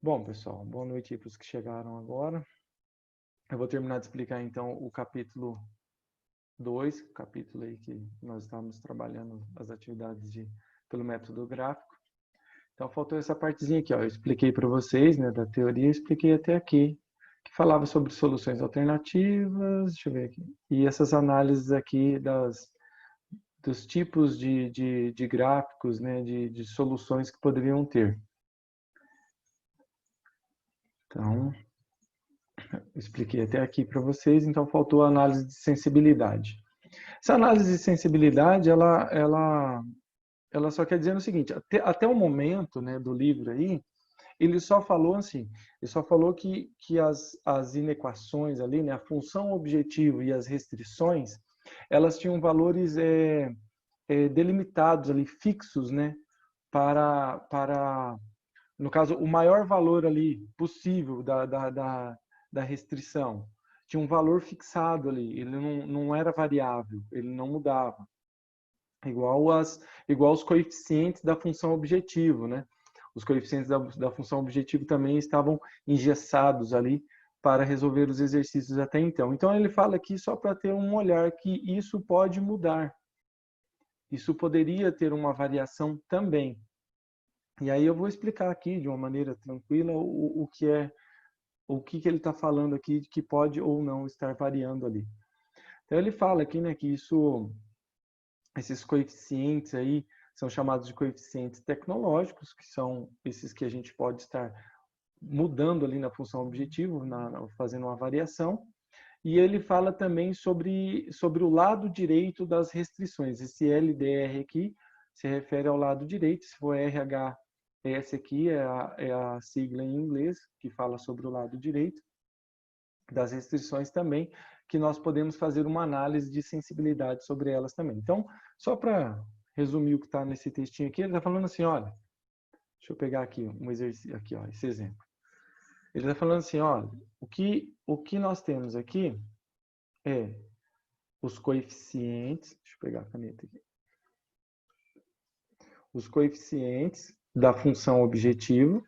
Bom, pessoal, boa noite aí para os que chegaram agora. Eu vou terminar de explicar então o capítulo 2, o capítulo aí que nós estamos trabalhando as atividades pelo método gráfico. Então faltou essa partezinha aqui, ó. Eu expliquei para vocês, né, da teoria, expliquei até aqui, que falava sobre soluções alternativas, deixa eu ver aqui, e essas análises aqui dos tipos de gráficos, né, de soluções que poderiam ter. Então, expliquei até aqui para vocês, então faltou a análise de sensibilidade. Essa análise de sensibilidade, ela só quer dizer o seguinte, até o momento, né, do livro aí, ele só falou assim, ele só falou que as inequações ali, né, a função objetivo e as restrições, elas tinham valores delimitados ali, fixos, né, para no caso, o maior valor ali possível da restrição. Tinha um valor fixado ali, ele não era variável, ele não mudava. Igual os coeficientes da função objetivo, né? Os coeficientes da função objetivo também estavam engessados ali para resolver os exercícios até então. Então ele fala aqui só para ter um olhar que isso pode mudar. Isso poderia ter uma variação também. E aí eu vou explicar aqui de uma maneira tranquila o que ele está falando aqui que pode ou não estar variando ali. Então ele fala aqui, né, que esses coeficientes aí são chamados de coeficientes tecnológicos, que são esses que a gente pode estar mudando ali na função objetivo, fazendo uma variação. E ele fala também sobre o lado direito das restrições. Esse LDR aqui se refere ao lado direito, se for RH, essa aqui é a sigla em inglês, que fala sobre o lado direito das restrições também, que nós podemos fazer uma análise de sensibilidade sobre elas também. Então, só para resumir o que está nesse textinho aqui, ele está falando assim, olha, deixa eu pegar aqui um exercício, aqui, ó, esse exemplo. Ele está falando assim, olha, o que nós temos aqui é os coeficientes, deixa eu pegar a caneta aqui, os coeficientes da função objetivo,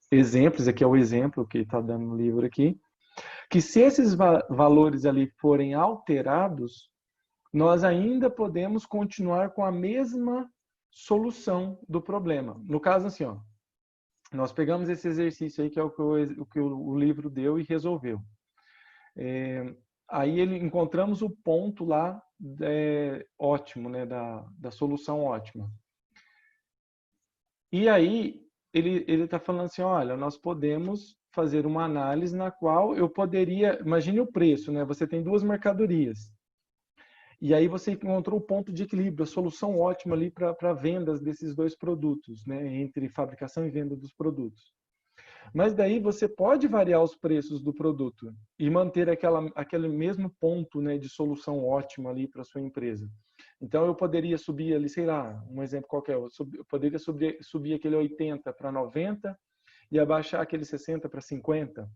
exemplos, aqui é o exemplo que está dando no livro aqui, que se esses valores ali forem alterados, nós ainda podemos continuar com a mesma solução do problema. No caso, assim, ó, nós pegamos esse exercício aí, que é o que o livro deu e resolveu. Aí encontramos o ponto lá ótimo, né, da solução ótima. E aí ele está falando assim, olha, nós podemos fazer uma análise na qual eu poderia, imagine o preço, né? Você tem duas mercadorias. E aí você encontrou o ponto de equilíbrio, a solução ótima ali para vendas desses dois produtos, né? Entre fabricação e venda dos produtos. Mas daí você pode variar os preços do produto e manter aquele mesmo ponto, né, de solução ótima ali para a sua empresa. Então eu poderia subir ali, sei lá, um exemplo qualquer, eu poderia subir aquele 80 para 90 e abaixar aquele 60 para 50.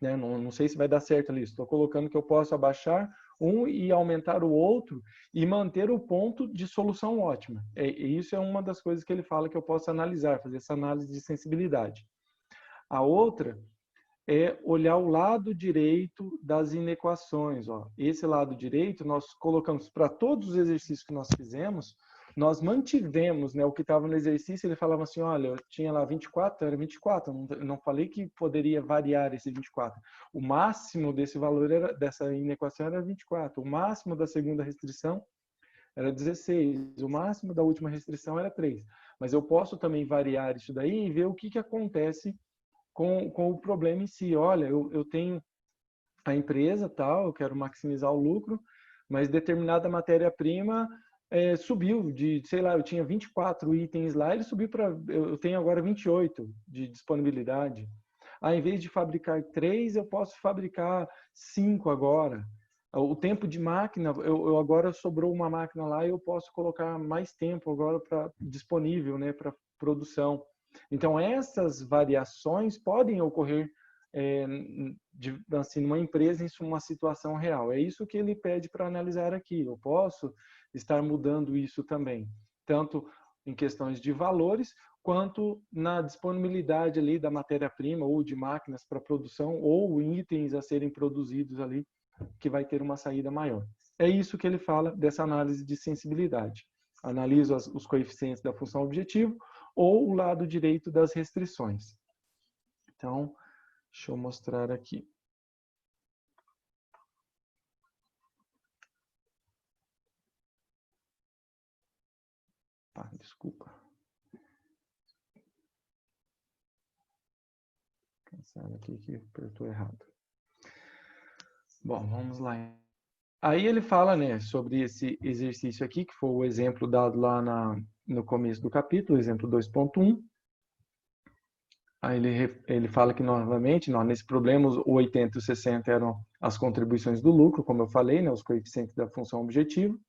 Né? Não sei se vai dar certo ali. Estou colocando que eu posso abaixar um e aumentar o outro e manter o ponto de solução ótima. E isso é uma das coisas que ele fala que eu posso analisar, fazer essa análise de sensibilidade. A outra é olhar o lado direito das inequações. Ó. Esse lado direito, nós colocamos para todos os exercícios que nós fizemos, nós mantivemos, né, o que estava no exercício, ele falava assim, olha, eu tinha lá 24, era 24, eu não falei que poderia variar esse 24. O máximo desse valor, dessa inequação era 24, o máximo da segunda restrição era 16, o máximo da última restrição era 3. Mas eu posso também variar isso daí e ver o que acontece com o problema em si. Olha, eu tenho a empresa, tal, eu quero maximizar o lucro, mas determinada matéria-prima subiu de, sei lá, eu tinha 24 itens lá, ele subiu para, eu tenho agora 28 de disponibilidade. Ao invés de fabricar 3, eu posso fabricar 5 agora. O tempo de máquina, eu agora sobrou uma máquina lá e eu posso colocar mais tempo agora disponível, né, para produção. Então, essas variações podem ocorrer assim, numa empresa em uma situação real. É isso que ele pede para analisar aqui. Eu posso estar mudando isso também. Tanto em questões de valores, quanto na disponibilidade ali da matéria-prima ou de máquinas para produção ou itens a serem produzidos ali, que vai ter uma saída maior. É isso que ele fala dessa análise de sensibilidade. Analisa os coeficientes da função objetivo ou o lado direito das restrições. Então, deixa eu mostrar aqui. Desculpa. Cancela aqui que apertou errado. Bom, vamos lá. Aí ele fala, né, sobre esse exercício aqui, que foi o exemplo dado lá no começo do capítulo, exemplo 2.1. Aí ele fala que, novamente, nesse problema, o 80 e o 60 eram as contribuições do lucro, como eu falei, né, os coeficientes da função objetivo.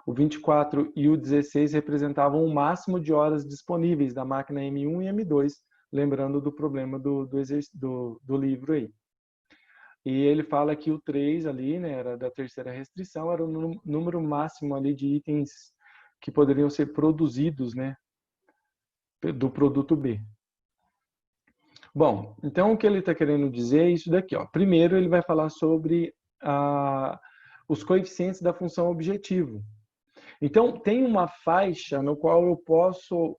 O 24 e o 16 representavam o máximo de horas disponíveis da máquina M1 e M2, lembrando do problema do livro aí. E ele fala que o 3 ali, né, era da terceira restrição, era o número máximo ali de itens que poderiam ser produzidos, né, do produto B. Bom, então o que ele está querendo dizer é isso daqui, ó. Primeiro ele vai falar sobre os coeficientes da função objetivo. Então, tem uma faixa no qual eu posso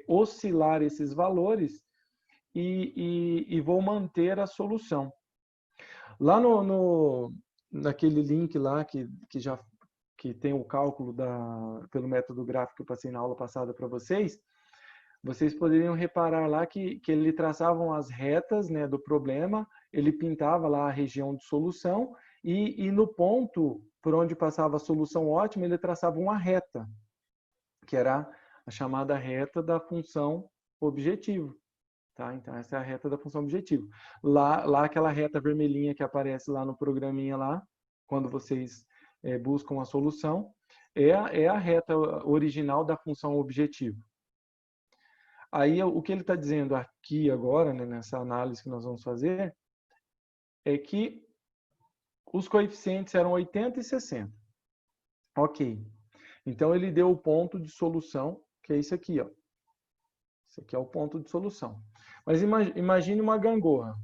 oscilar esses valores e vou manter a solução. Lá naquele link lá que tem o cálculo pelo método gráfico que eu passei na aula passada para vocês poderiam reparar lá que ele traçavam as retas, né, do problema, ele pintava lá a região de solução e no ponto por onde passava a solução ótima, ele traçava uma reta, que era a chamada reta da função objetivo. Tá? Então, essa é a reta da função objetivo. Lá aquela reta vermelhinha que aparece lá no programinha lá, quando vocês buscam a solução, é a reta original da função objetivo. Aí, o que ele está dizendo aqui agora, né, nessa análise que nós vamos fazer, é que os coeficientes eram 80 e 60. Ok. Então, ele deu o ponto de solução, que é isso aqui, ó. Esse aqui é o ponto de solução. Mas imagine uma gangorra.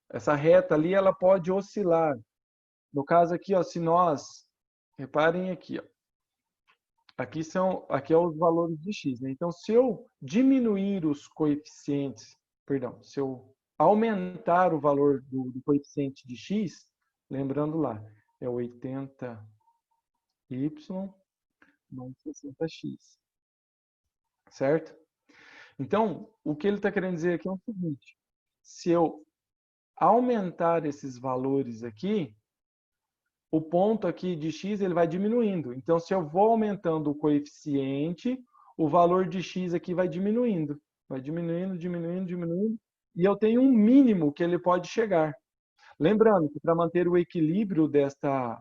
Essa reta ali, ela pode oscilar. No caso aqui, ó, se nós... Reparem aqui, ó. Aqui é os valores de x, né? Então, se eu diminuir os coeficientes, perdão, se eu aumentar o valor do coeficiente de x, lembrando lá, é 80y mais 60x. Certo? Então, o que ele está querendo dizer aqui é o seguinte: se eu aumentar esses valores aqui, o ponto aqui de x ele vai diminuindo. Então, se eu vou aumentando o coeficiente, o valor de x aqui vai diminuindo. Vai diminuindo, diminuindo, diminuindo. E eu tenho um mínimo que ele pode chegar. Lembrando que para manter o equilíbrio desta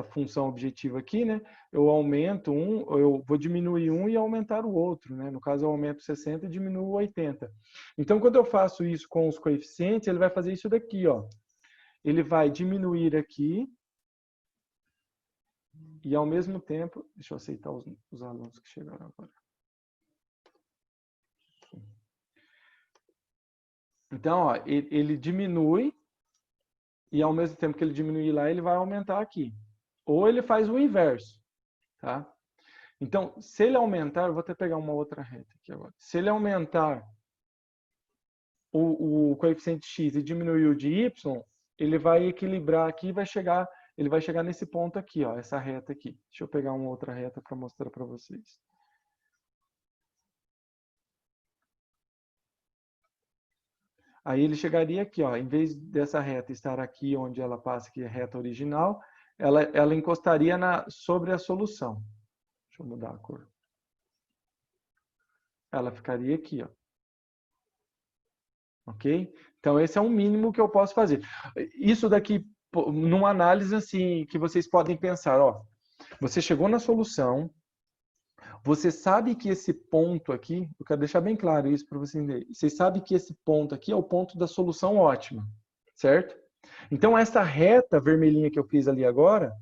função objetiva aqui, né? Eu aumento eu vou diminuir um e aumentar o outro, né? No caso, eu aumento 60 e diminuo 80. Então, quando eu faço isso com os coeficientes, ele vai fazer isso daqui, ó. Ele vai diminuir aqui e, ao mesmo tempo... Deixa eu aceitar os alunos que chegaram agora. Então, ó, ele diminui e, ao mesmo tempo que ele diminuir lá, ele vai aumentar aqui. Ou ele faz o inverso, tá? Então, se ele aumentar... Eu vou até pegar uma outra reta aqui agora. Se ele aumentar o coeficiente x e diminuir o de y, ele vai equilibrar aqui e ele vai chegar nesse ponto aqui, ó, essa reta aqui. Deixa eu pegar uma outra reta para mostrar para vocês. Aí ele chegaria aqui, ó, em vez dessa reta estar aqui onde ela passa, que é a reta original, ela encostaria sobre a solução. Deixa eu mudar a cor. Ela ficaria aqui, ó. Ok? Então, esse é um mínimo que eu posso fazer. Isso daqui, numa análise assim, que vocês podem pensar, ó, você chegou na solução, você sabe que esse ponto aqui, eu quero deixar bem claro isso para você entender, você sabe que esse ponto aqui é o ponto da solução ótima, certo? Então, essa reta vermelhinha que eu fiz ali agora,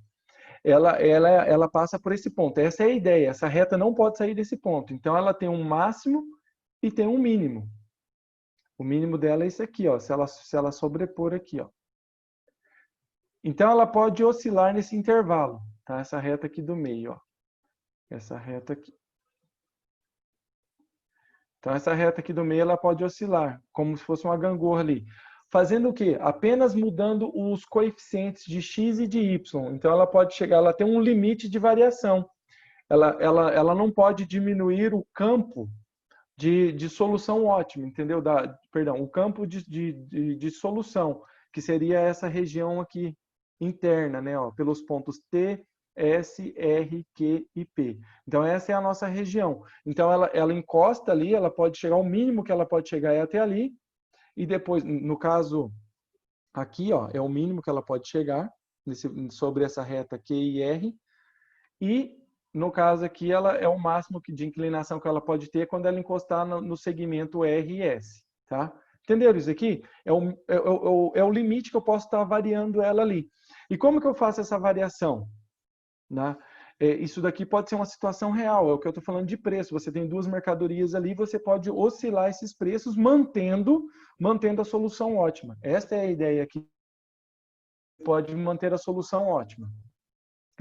ela passa por esse ponto. Essa é a ideia. Essa reta não pode sair desse ponto. Então, ela tem um máximo e tem um mínimo. O mínimo dela é esse aqui, ó, se ela sobrepor aqui, ó. Então, ela pode oscilar nesse intervalo, tá? Essa reta aqui do meio, ó. Essa reta aqui. Então, essa reta aqui do meio, ela pode oscilar, como se fosse uma gangorra ali. Fazendo o quê? Apenas mudando os coeficientes de x e de y. Então, ela pode chegar, ela tem um limite de variação. Ela não pode diminuir o campo de solução ótima, entendeu? Perdão, o campo de solução, que seria essa região aqui interna, né? Ó, pelos pontos T, S, R, Q e P. Então, essa é a nossa região. Então, ela encosta ali, ela pode chegar, o mínimo que ela pode chegar é até ali, e depois, no caso aqui, ó, é o mínimo que ela pode chegar sobre essa reta Q e R, e no caso aqui, ela é o máximo de inclinação que ela pode ter quando ela encostar no segmento R e S, tá? Entenderam isso aqui? É o limite que eu posso estar variando ela ali. E como que eu faço essa variação? Né? Isso daqui pode ser uma situação real, é o que eu estou falando de preço. Você tem duas mercadorias ali, você pode oscilar esses preços mantendo a solução ótima. Esta é a ideia aqui. Pode manter a solução ótima.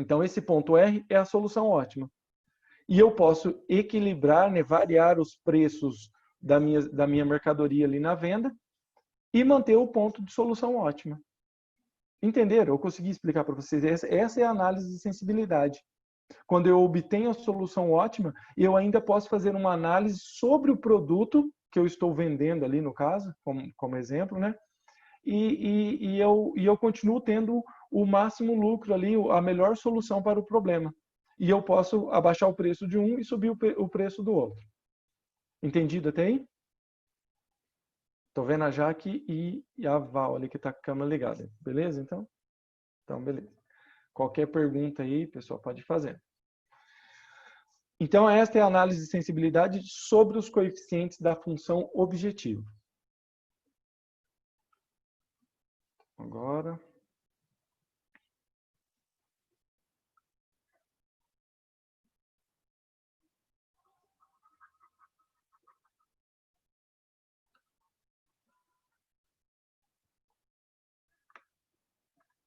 Então, esse ponto R é a solução ótima. E eu posso equilibrar, né, variar os preços da minha mercadoria ali na venda e manter o ponto de solução ótima. Entenderam? Eu consegui explicar para vocês. Essa é a análise de sensibilidade. Quando eu obtenho a solução ótima, eu ainda posso fazer uma análise sobre o produto que eu estou vendendo ali, no caso, como exemplo, né? E eu continuo tendo o máximo lucro ali, a melhor solução para o problema. E eu posso abaixar o preço de um e subir o preço do outro. Entendido até aí? Estou vendo a Jaque e a Val ali que está com a câmera ligada. Beleza, então? Então, beleza. Qualquer pergunta aí, pessoal, pode fazer. Então, esta é a análise de sensibilidade sobre os coeficientes da função objetivo. Agora...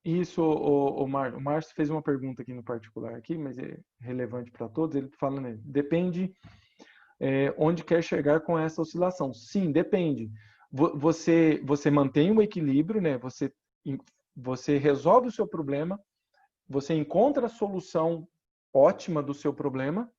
Isso, o Márcio fez uma pergunta aqui no particular, aqui, mas é relevante para todos. Ele fala, né, depende onde quer chegar com essa oscilação. Sim, depende. Você mantém o equilíbrio, né? Você resolve o seu problema, você encontra a solução ótima do seu problema,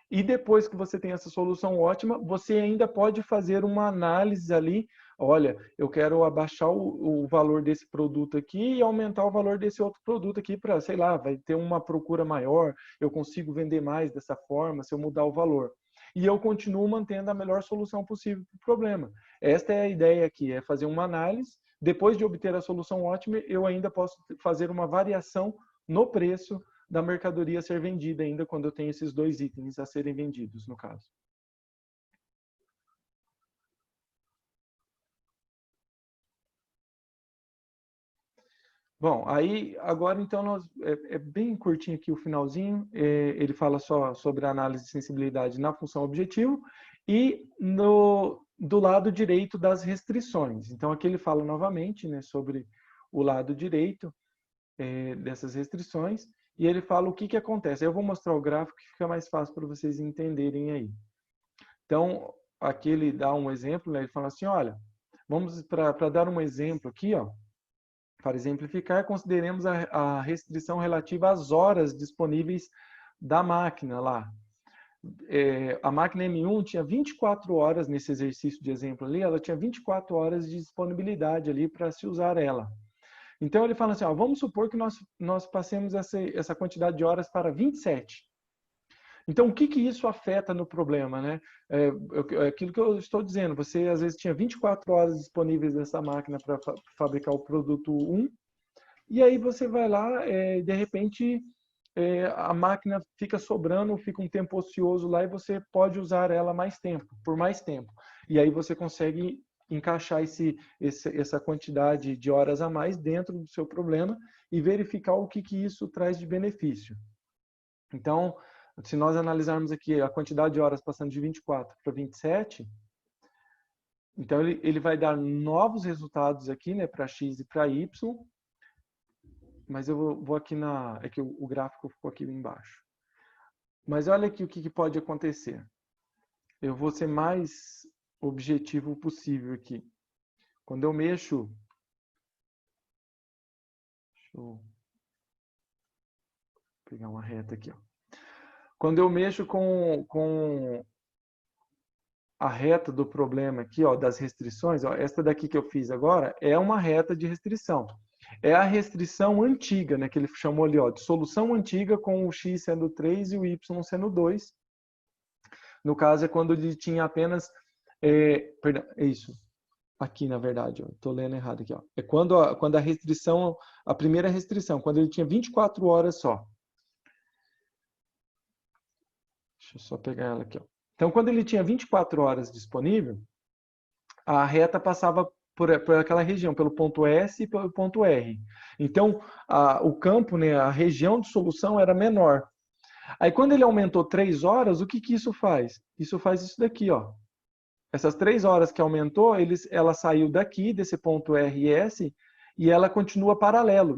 e depois que você tem essa solução ótima, você ainda pode fazer uma análise ali. Olha, eu quero abaixar o valor desse produto aqui e aumentar o valor desse outro produto aqui para, sei lá, vai ter uma procura maior, eu consigo vender mais dessa forma se eu mudar o valor. E eu continuo mantendo a melhor solução possível para o problema. Esta é a ideia aqui, é fazer uma análise. Depois de obter a solução ótima, eu ainda posso fazer uma variação no preço da mercadoria a ser vendida ainda quando eu tenho esses dois itens a serem vendidos, no caso. Bom, aí agora então é bem curtinho aqui o finalzinho. Ele fala só sobre a análise de sensibilidade na função objetivo e do lado direito das restrições. Então aqui ele fala novamente, né, sobre o lado direito dessas restrições. E ele fala o que acontece. Eu vou mostrar o gráfico que fica mais fácil para vocês entenderem aí. Então, aqui ele dá um exemplo, né? Ele fala assim, olha, vamos para dar um exemplo aqui, ó, para exemplificar, consideremos a restrição relativa às horas disponíveis da máquina lá. A máquina M1 tinha 24 horas, nesse exercício de exemplo ali, ela tinha 24 horas de disponibilidade ali para se usar ela. Então, ele fala assim, ó, vamos supor que nós passemos essa quantidade de horas para 27. Então, o que isso afeta no problema, né? Aquilo que eu estou dizendo, você às vezes tinha 24 horas disponíveis nessa máquina para fabricar o produto 1, e aí você vai lá, de repente, a máquina fica sobrando, fica um tempo ocioso lá e você pode usar ela por mais tempo. E aí você consegue encaixar essa quantidade de horas a mais dentro do seu problema e verificar o que isso traz de benefício. Então, se nós analisarmos aqui a quantidade de horas passando de 24 para 27, então ele vai dar novos resultados aqui, né, para X e para Y, mas eu vou aqui é que o gráfico ficou aqui embaixo. Mas olha aqui o que pode acontecer. Eu vou ser mais objetivo possível aqui. Quando eu mexo... Deixa eu pegar uma reta aqui, ó. Quando eu mexo com a reta do problema aqui, ó, das restrições, ó, esta daqui que eu fiz agora é uma reta de restrição. É a restrição antiga, né, que ele chamou ali, ó, de solução antiga com o x sendo 3 e o y sendo 2. No caso, é quando ele tinha apenas... perdão, é isso. Aqui, na verdade, estou lendo errado aqui. Ó. É quando a restrição, a primeira restrição, quando ele tinha 24 horas só. Deixa eu só pegar ela aqui. Ó. Então, quando ele tinha 24 horas disponível, a reta passava por aquela região, pelo ponto S e pelo ponto R. Então, o campo, né, a região de solução era menor. Aí, quando ele aumentou 3 horas, o que isso faz? Isso faz isso daqui, ó. Essas 3 horas que aumentou, ela saiu daqui, desse ponto RS, e ela continua paralelo.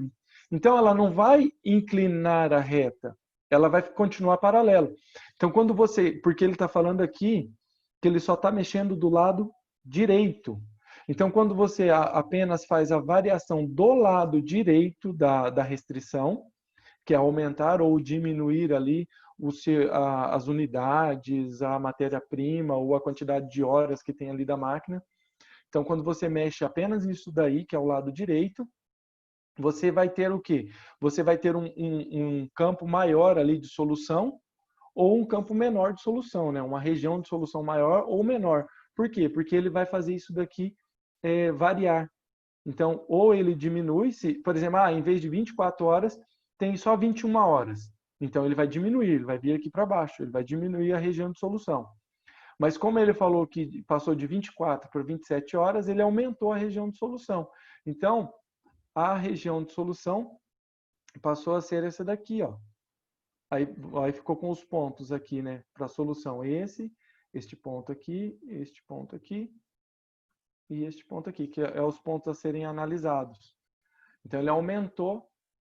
Então, ela não vai inclinar a reta, ela vai continuar paralelo. Então, quando você... Porque ele está falando aqui que ele só está mexendo do lado direito. Então, quando você apenas faz a variação do lado direito da restrição, que é aumentar ou diminuir ali as unidades, a matéria-prima ou a quantidade de horas que tem ali da máquina. Então, quando você mexe apenas isso daí, que é o lado direito, você vai ter o quê? Você vai ter um campo maior ali de solução ou um campo menor de solução, né? Uma região de solução maior ou menor. Por quê? Porque ele vai fazer isso daqui variar. Então, ou ele diminui, por exemplo, em vez de 24 horas, tem só 21 horas. Então, ele vai diminuir, ele vai vir aqui para baixo, ele vai diminuir a região de solução. Mas como ele falou que passou de 24 para 27 horas, ele aumentou a região de solução. Então, a região de solução passou a ser essa daqui, ó. Aí ficou com os pontos aqui, né, para a solução. Este ponto aqui e este ponto aqui, que é os pontos a serem analisados. Então, ele aumentou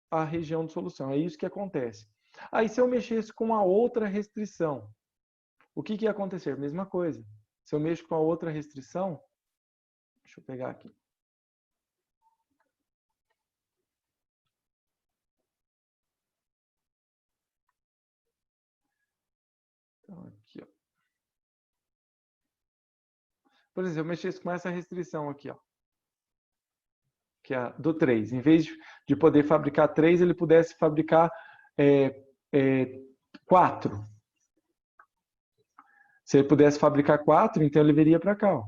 a região de solução. É isso que acontece. Aí, se eu mexesse com a outra restrição, o que ia acontecer? Mesma coisa. Se eu mexo com a outra restrição, deixa eu pegar aqui. Então, aqui, ó. Por exemplo, eu mexesse com essa restrição aqui, ó, que é a do 3. Em vez de poder fabricar 3, ele pudesse fabricar 4. Se ele pudesse fabricar 4, então ele viria para cá. Ó.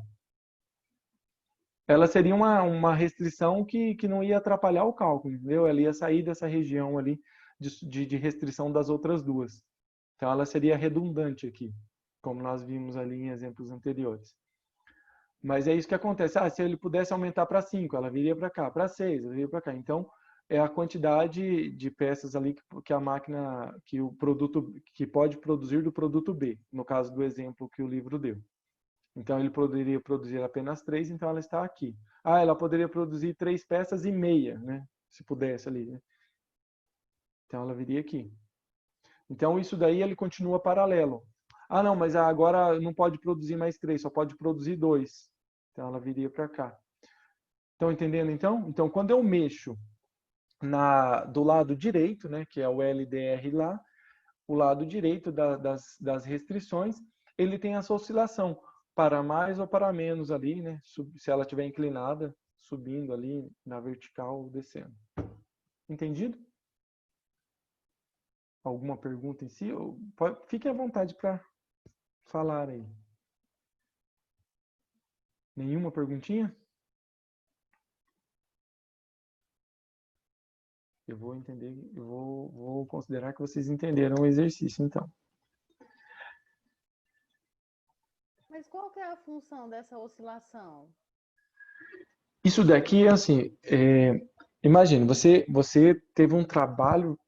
Ela seria uma restrição que não ia atrapalhar o cálculo, entendeu? Ela ia sair dessa região ali de restrição das outras duas. Então, ela seria redundante aqui, como nós vimos ali em exemplos anteriores. Mas é isso que acontece. Se ele pudesse aumentar para 5, ela viria para cá, para 6, ela viria para cá. Então, é a quantidade de peças ali que a máquina, que o produto, que pode produzir do produto B, no caso do exemplo que o livro deu. Então, ele poderia produzir apenas 3, então ela está aqui. Ela poderia produzir 3 peças e meia, né? Se pudesse ali, né? Então, ela viria aqui. Então, isso daí ele continua paralelo. Não, mas agora não pode produzir mais 3, só pode produzir 2. Então, ela viria para cá. Estão entendendo, então? Então, quando eu mexo do lado direito, né, que é o LDR lá, o lado direito das restrições, ele tem essa oscilação para mais ou para menos ali, né, se ela estiver inclinada, subindo ali na vertical ou descendo. Entendido? Alguma pergunta em si? Fique à vontade para falar aí. Nenhuma perguntinha? Eu vou entender, eu vou considerar que vocês entenderam o exercício, então. Mas qual que é a função dessa oscilação? Isso daqui é assim, Imagine, você teve um trabalho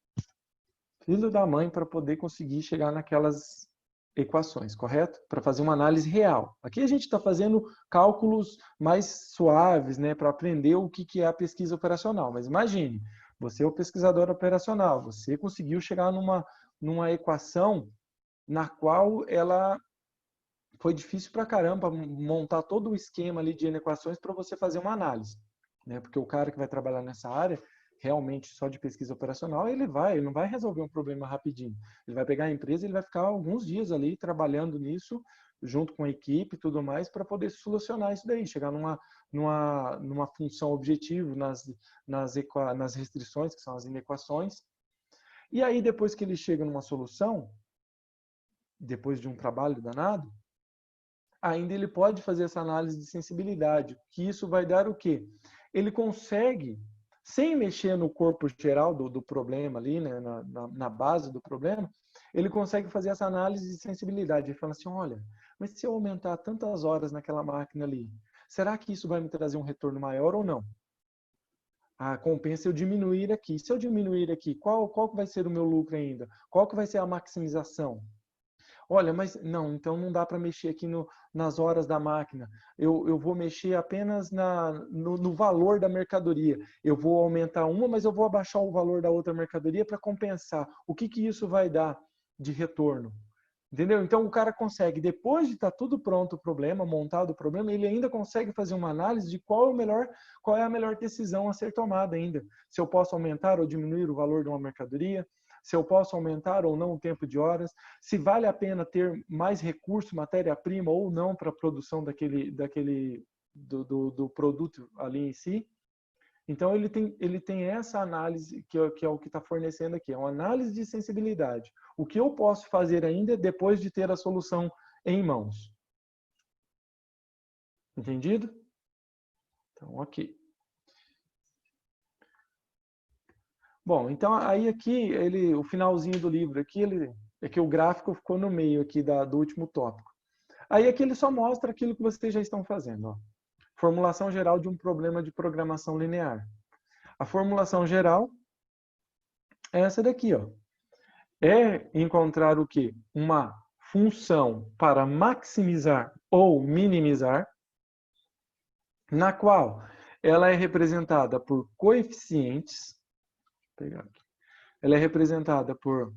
filho da mãe para poder conseguir chegar naquelas equações, correto? Para fazer uma análise real. Aqui a gente está fazendo cálculos mais suaves, né, para aprender o que é a pesquisa operacional. Mas imagine, você é o pesquisador operacional, você conseguiu chegar numa equação na qual ela foi difícil para caramba montar todo o esquema ali de equações para você fazer uma análise, né? Porque o cara que vai trabalhar nessa área, realmente só de pesquisa operacional, ele não vai resolver um problema rapidinho. Ele vai pegar a empresa, ele vai ficar alguns dias ali trabalhando nisso, junto com a equipe e tudo mais, para poder solucionar isso daí, chegar numa função objetivo nas restrições, que são as inequações. E aí, depois que ele chega numa solução, depois de um trabalho danado, ainda ele pode fazer essa análise de sensibilidade, que isso vai dar o quê? Ele consegue, sem mexer no corpo geral do problema ali, né, na base do problema, ele consegue fazer essa análise de sensibilidade. Ele fala assim, olha, mas se eu aumentar tantas horas naquela máquina ali, será que isso vai me trazer um retorno maior ou não? Ah, compensa eu diminuir aqui. Se eu diminuir aqui, qual que vai ser o meu lucro ainda? Qual que vai ser a maximização? Olha, mas não, então não dá para mexer aqui nas horas da máquina. Eu vou mexer apenas no valor da mercadoria. Eu vou aumentar uma, mas eu vou abaixar o valor da outra mercadoria para compensar. O que isso vai dar de retorno? Entendeu? Então o cara consegue, depois de estar tudo pronto o problema, montado o problema, ele ainda consegue fazer uma análise de qual é a melhor decisão a ser tomada ainda. Se eu posso aumentar ou diminuir o valor de uma mercadoria, se eu posso aumentar ou não o tempo de horas, se vale a pena ter mais recurso, matéria-prima ou não para a produção do produto ali em si. Então, ele tem essa análise que é o que está fornecendo aqui, é uma análise de sensibilidade. O que eu posso fazer ainda depois de ter a solução em mãos. Entendido? Então, ok. Bom, então aí aqui, o finalzinho do livro aqui, é que o gráfico ficou no meio aqui do último tópico. Aí aqui ele só mostra aquilo que vocês já estão fazendo. Ó. Formulação geral de um problema de programação linear. A formulação geral é essa daqui, ó. É encontrar o quê? Uma função para maximizar ou minimizar, na qual ela é representada por coeficientes. Vou pegar aqui. Ela é representada por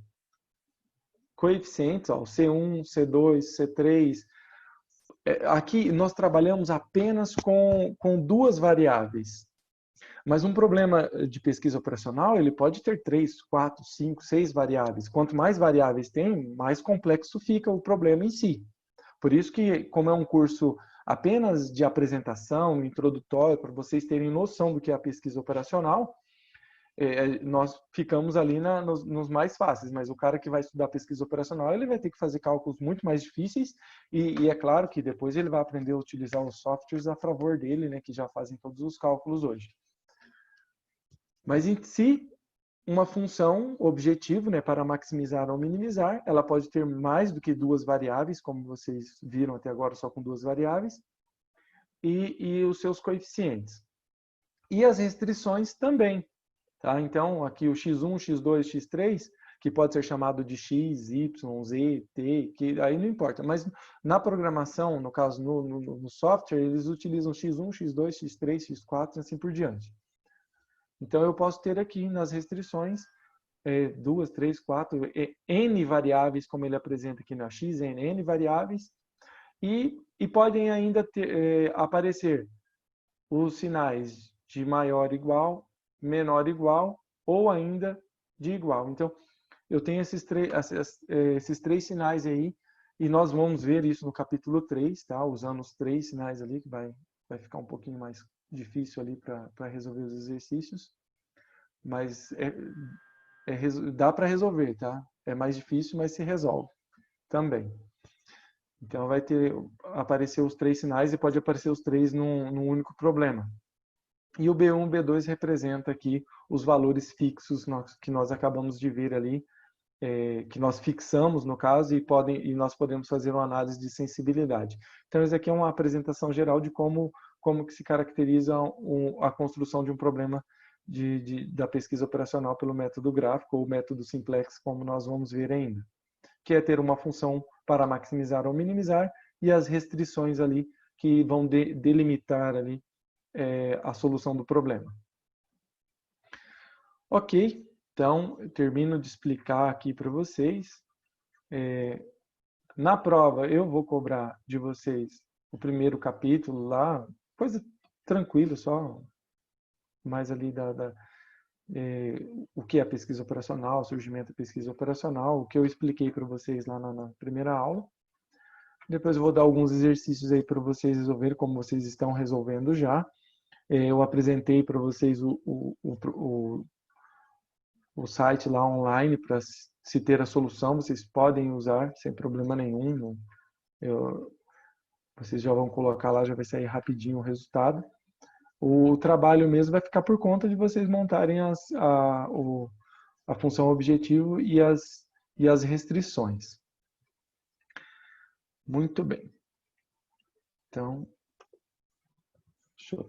coeficientes, ó, C1, C2, C3. Aqui nós trabalhamos apenas com duas variáveis. Mas um problema de pesquisa operacional, ele pode ter 3, 4, 5, 6 variáveis. Quanto mais variáveis tem, mais complexo fica o problema em si. Por isso que, como é um curso apenas de apresentação, introdutório, para vocês terem noção do que é a pesquisa operacional, nós ficamos ali nos mais fáceis, mas o cara que vai estudar pesquisa operacional, ele vai ter que fazer cálculos muito mais difíceis e é claro que depois ele vai aprender a utilizar os softwares a favor dele, né, que já fazem todos os cálculos hoje. Mas em si, uma função objetivo, né, para maximizar ou minimizar, ela pode ter mais do que duas variáveis, como vocês viram até agora, só com duas variáveis, e os seus coeficientes. E as restrições também. Tá? Então, aqui o x1, x2, x3, que pode ser chamado de x, y, z, t, que aí não importa. Mas na programação, no caso no software, eles utilizam x1, x2, x3, x4 e assim por diante. Então, eu posso ter aqui nas restrições 2, 3, 4, n variáveis, como ele apresenta aqui na x, n variáveis, e podem ainda aparecer os sinais de maior igual, menor igual ou ainda de igual. Então, eu tenho esses três sinais aí, e nós vamos ver isso no capítulo 3, tá? Usando os três sinais ali, que vai ficar um pouquinho mais difícil ali para resolver os exercícios. Mas dá para resolver, tá? É mais difícil, mas se resolve também. Então vai aparecer os três sinais e pode aparecer os três num único problema. E o B1 e B2 representa aqui os valores fixos que nós acabamos de ver ali, que nós fixamos no caso e nós podemos fazer uma análise de sensibilidade. Então isso aqui é uma apresentação geral de como que se caracteriza a construção de um problema da pesquisa operacional pelo método gráfico ou método simplex, como nós vamos ver ainda, que é ter uma função para maximizar ou minimizar e as restrições ali que vão delimitar ali a solução do problema. Ok, então eu termino de explicar aqui para vocês. Na prova eu vou cobrar de vocês o primeiro capítulo lá, coisa tranquila, só mais ali o que é a pesquisa operacional, o surgimento da pesquisa operacional, o que eu expliquei para vocês lá na primeira aula. Depois eu vou dar alguns exercícios aí para vocês resolverem, como vocês estão resolvendo já. Eu apresentei para vocês o site lá online para se ter a solução, vocês podem usar sem problema nenhum. Vocês já vão colocar lá, já vai sair rapidinho o resultado. O trabalho mesmo vai ficar por conta de vocês montarem a função objetivo e as restrições. Muito bem. Então, deixa eu